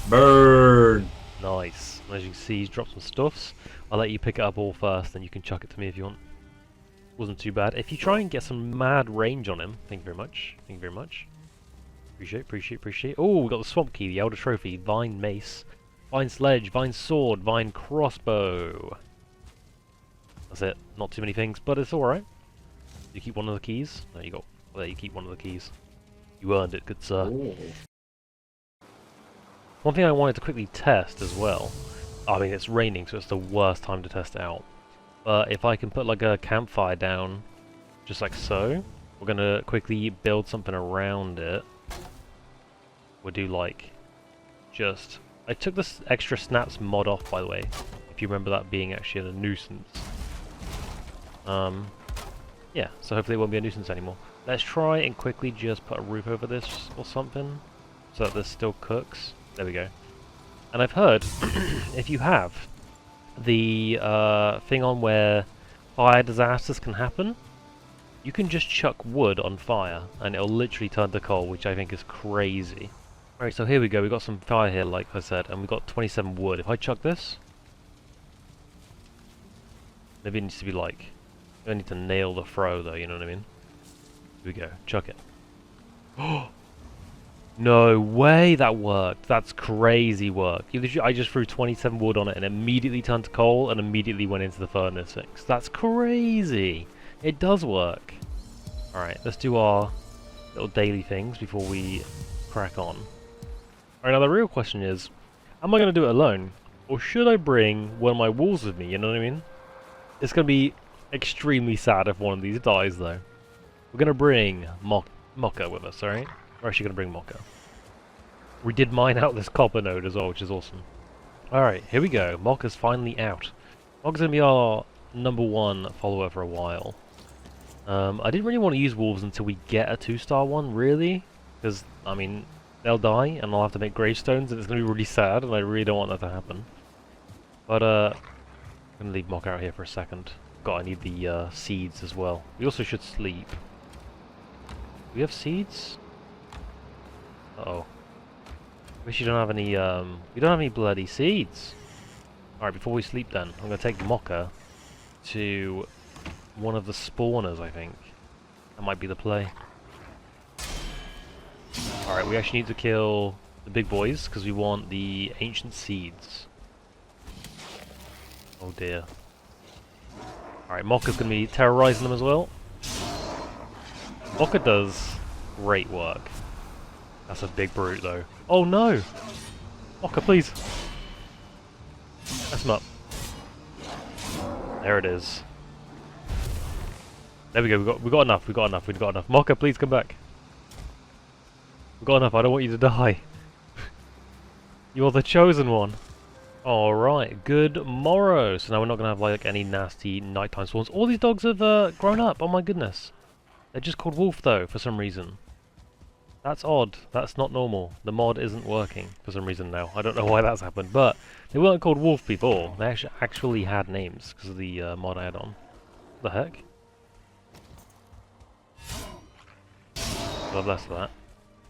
Burn! Nice. And as you can see, he's dropped some stuffs. I'll let you pick it up all first, then you can chuck it to me if you want. Wasn't too bad. If you try and get some mad range on him, thank you very much. Thank you very much. Appreciate. Oh, we got the swamp key, the elder trophy, vine mace, vine sledge, vine sword, vine crossbow. That's it. Not too many things, but it's alright. You keep one of the keys? There you go. Well, there you keep one of the keys. You earned it, good sir. Ooh. One thing I wanted to quickly test as well. I mean, it's raining, so it's the worst time to test it out. But if I can put like a campfire down, just like so, we're gonna quickly build something around it. We'll do like, just... I took this extra snaps mod off, by the way, if you remember that being actually a nuisance. Yeah, so hopefully it won't be a nuisance anymore. Let's try and quickly just put a roof over this or something, so that this still cooks. There we go. And I've heard, if you have the thing on where fire disasters can happen, you can just chuck wood on fire, and it'll literally turn to coal, which I think is crazy. Alright, so here we go, we got some fire here, like I said, and we got 27 wood. If I chuck this, maybe it needs to be like, I need to nail the throw though, you know what I mean? Here we go, chuck it. Oh! No way that worked. That's crazy work. I just threw 27 wood on it and it immediately turned to coal and immediately went into the furnace fix. That's crazy. It does work. Alright, let's do our little daily things before we crack on. Alright, now the real question is, am I going to do it alone? Or should I bring one of my wolves with me, you know what I mean? It's going to be extremely sad if one of these dies though. We're going to bring Mocha with us, alright? We're actually going to bring Mocha. We did mine out this copper node as well, which is awesome. Alright, here we go. Mocha's finally out. Mocha's going to be our #1 follower for a while. I didn't really want to use wolves until we get a 2-star one, really. Because, I mean, they'll die and I'll have to make gravestones and it's going to be really sad and I really don't want that to happen. But, I'm going to leave Mocha out here for a second. God, I need the seeds as well. We also should sleep. Do we have seeds? Uh-oh. Wish you don't have any, we don't have any bloody seeds. Alright, before we sleep then, I'm gonna take Mocha to one of the spawners, I think. That might be the play. Alright, we actually need to kill the big boys, because we want the ancient seeds. Oh dear. Alright, Mocha's going to be terrorizing them as well. Mocha does great work. That's a big brute though. Oh no! Mocha, please! Mess him up. There it is. There we go, we got enough, we got enough. Mocha, please come back. We got enough, I don't want you to die. You're the chosen one. Alright, good morrow. So now we're not going to have like any nasty nighttime spawns. All these dogs have grown up, oh my goodness. They're just called wolf though, for some reason. That's odd, that's not normal. The mod isn't working for some reason now. I don't know why that's happened, but they weren't called wolf before. They actually had names because of the mod add-on. What the heck? God bless that.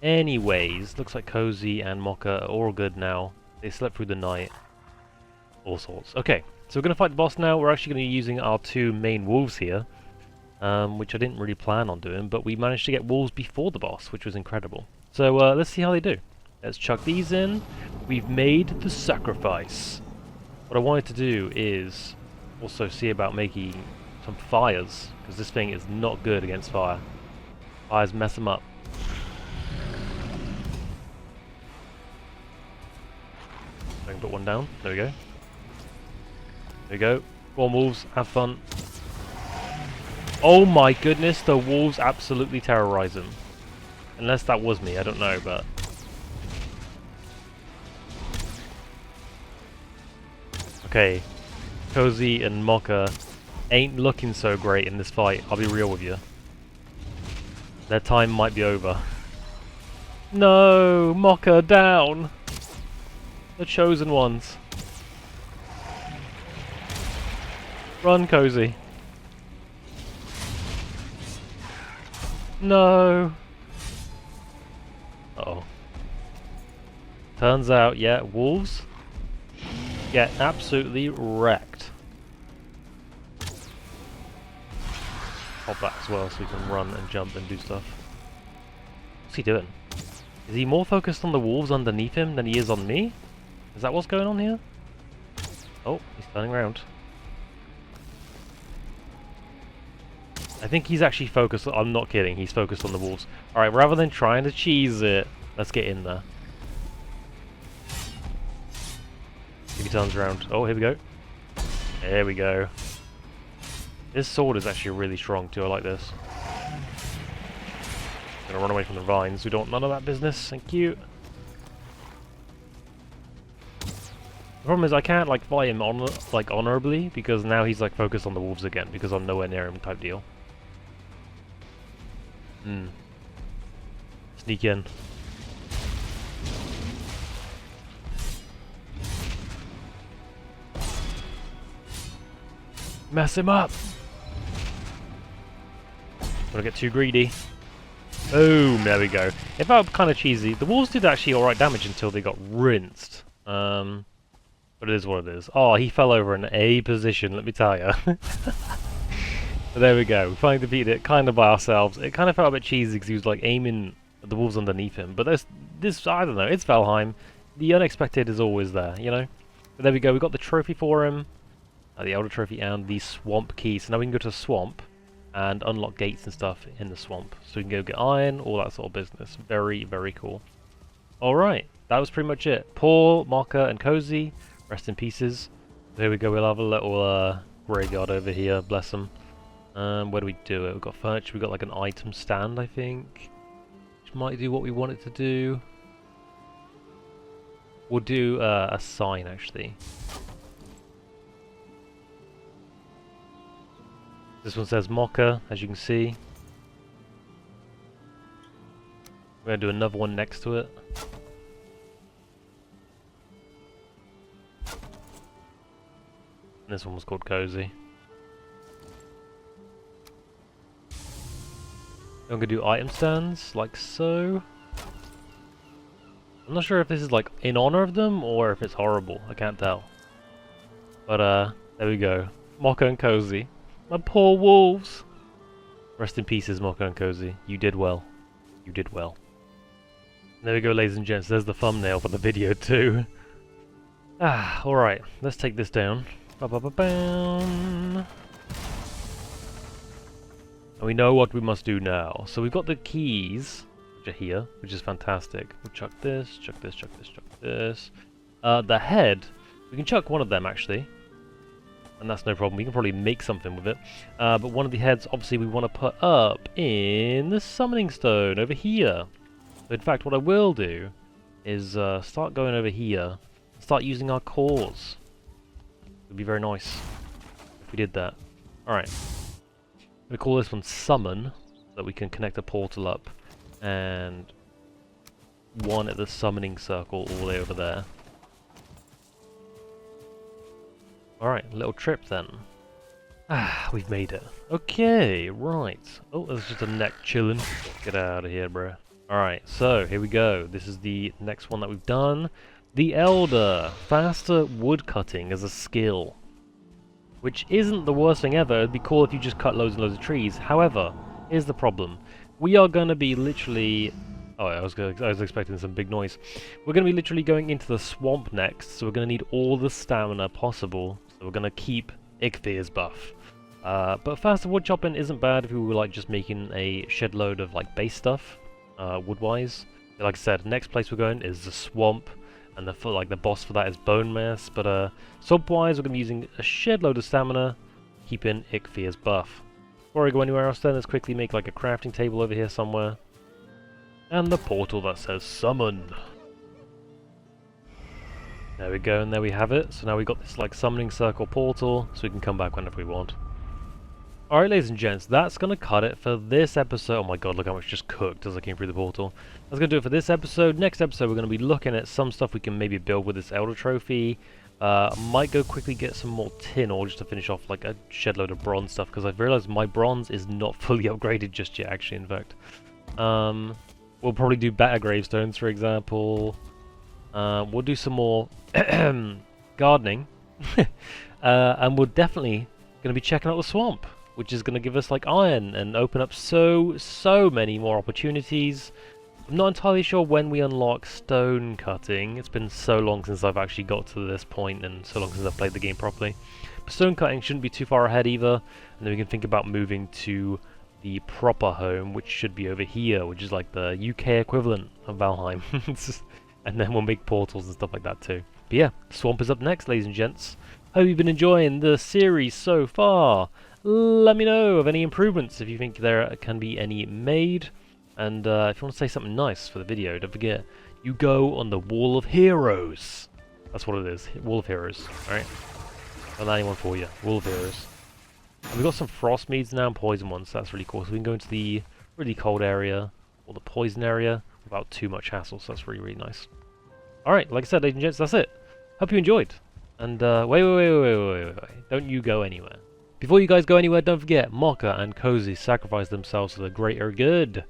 Anyways, looks like Cozy and Mocha are all good now. They slept through the night. All sorts. Okay, so we're going to fight the boss now. We're actually going to be using our two main wolves here. Which I didn't really plan on doing, but we managed to get wolves before the boss, which was incredible. So let's see how they do. Let's chuck these in. We've made the sacrifice. What I wanted to do is also see about making some fires, because this thing is not good against fire. Fires mess them up. I can put one down. There we go. There we go. Go on, wolves. Have fun. Oh my goodness, the wolves absolutely terrorize him. Unless that was me, I don't know, but... Okay, Cozy and Mocha ain't looking so great in this fight, I'll be real with you. Their time might be over. No! Mocha down! The chosen ones. Run, Cozy. No! Uh-oh. Turns out, yeah, wolves get absolutely wrecked. Pop that as well so we can run and jump and do stuff. What's he doing? Is he more focused on the wolves underneath him than he is on me? Is that what's going on here? Oh, he's turning around. I think he's actually focused, I'm not kidding, he's focused on the wolves. Alright, rather than trying to cheese it, let's get in there. If he turns around. Oh, here we go. There we go. This sword is actually really strong too, I like this. I'm gonna run away from the vines, we don't want none of that business, thank you. The problem is I can't like fight him honorably, because now he's like focused on the wolves again, because I'm nowhere near him type deal. Sneak in. Mess him up! Don't get too greedy. Boom, there we go. It felt kind of cheesy. The wolves did actually alright damage until they got rinsed. But it is what it is. Oh, he fell over in A position, let me tell you. But there we go, we finally defeated it kind of by ourselves. It kind of felt a bit cheesy because he was like aiming at the wolves underneath him. But this, I don't know, it's Valheim. The unexpected is always there, you know? But there we go, we got the trophy for him. The Elder Trophy and the Swamp Key. So now we can go to the swamp and unlock gates and stuff in the swamp. So we can go get iron, all that sort of business. Very, very cool. Alright, that was pretty much it. Poor, Mocha, and Cozy, rest in pieces. There we go, we'll have a little graveyard over here, bless them. Where do we do it? We've got furniture, we've got like an item stand, I think. Which might do what we want it to do. We'll do a sign, actually. This one says Mocha, as you can see. We're going to do another one next to it. And this one was called Cozy. I'm going to do item stands, like so. I'm not sure if this is like in honor of them or if it's horrible, I can't tell. But there we go. Mocha and Cozy. My poor wolves! Rest in pieces, Mocha and Cozy. You did well. You did well. There we go, ladies and gents. There's the thumbnail for the video too. Alright. Let's take this down. Ba-ba-ba-bam. And we know what we must do now. So we've got the keys, which are here, which is fantastic. We'll chuck this, chuck this, chuck this, chuck this. The head, we can chuck one of them actually. And that's no problem. We can probably make something with it. But one of the heads, obviously, we want to put up in the summoning stone over here. So in fact, what I will do is start going over here. Start using our cores. It would be very nice if we did that. Alright. I'm going to call this one Summon, so that we can connect a portal up. And one at the summoning circle all the way over there. Alright, little trip then. Ah, we've made it. Okay, right. Oh, there's just a neck chilling. Get out of here, bro. Alright, so here we go. This is the next one that we've done. The Elder. Faster wood cutting as a skill. Which isn't the worst thing ever. It'd be cool if you just cut loads and loads of trees. However, here's the problem. We are going to be literally... Oh, I was expecting some big noise. We're going to be literally going into the swamp next, so we're going to need all the stamina possible. So we're going to keep Ep.5's buff. But faster wood chopping isn't bad if we were like just making a shed load of like base stuff, wood-wise. Like I said, next place we're going is the swamp, and the boss for that is bone mass. But swamp-wise, we're going to be using a shed load of stamina, keeping Ep.5's buff. Before I go anywhere else, then let's quickly make like a crafting table over here somewhere. And the portal that says summon. There we go, and there we have it. So now we've got this like summoning circle portal, so we can come back whenever we want. Alright, ladies and gents, that's going to cut it for this episode. Oh my god, look how much just cooked as I came through the portal. That's going to do it for this episode. Next episode, we're going to be looking at some stuff we can maybe build with this Elder Trophy. I might go quickly get some more tin ore just to finish off like a shed load of bronze stuff, because I've realised my bronze is not fully upgraded just yet, actually, in fact. We'll probably do better gravestones, for example. We'll do some more gardening. And we're definitely going to be checking out the swamp, which is going to give us like iron and open up so many more opportunities. I'm not entirely sure when we unlock stone cutting. It's been so long since I've actually got to this point, and so long since I've played the game properly. But stone cutting shouldn't be too far ahead either, and then we can think about moving to the proper home, which should be over here, which is like the UK equivalent of Valheim. And then we'll make portals and stuff like that too. But yeah, swamp is up next, ladies and gents. Hope you've been enjoying the series so far. Let me know of any improvements if you think there can be any made. And if you want to say something nice for the video, don't forget, you go on the Wall of Heroes. That's what it is, Wall of Heroes. Alright? I'll add one for you, Wall of Heroes. And we've got some frost meads now and poison ones, so that's really cool. So we can go into the really cold area, or the poison area, without too much hassle, so that's really nice. Alright, like I said, ladies and gents, that's it. Hope you enjoyed. And wait. Don't you go anywhere. Before you guys go anywhere, don't forget, Mocha and Cozy sacrificed themselves for the greater good.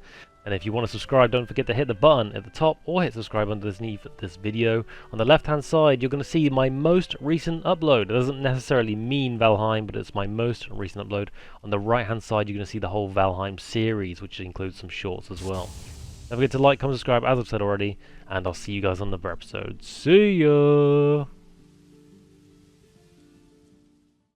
And if you want to subscribe, don't forget to hit the button at the top or hit subscribe underneath this video. On the left hand side, you're going to see my most recent upload. It doesn't necessarily mean Valheim, but it's my most recent upload. On the right hand side, you're going to see the whole Valheim series, which includes some shorts as well. Don't forget to like, comment, subscribe, as I've said already, and I'll see you guys on another episode. See ya!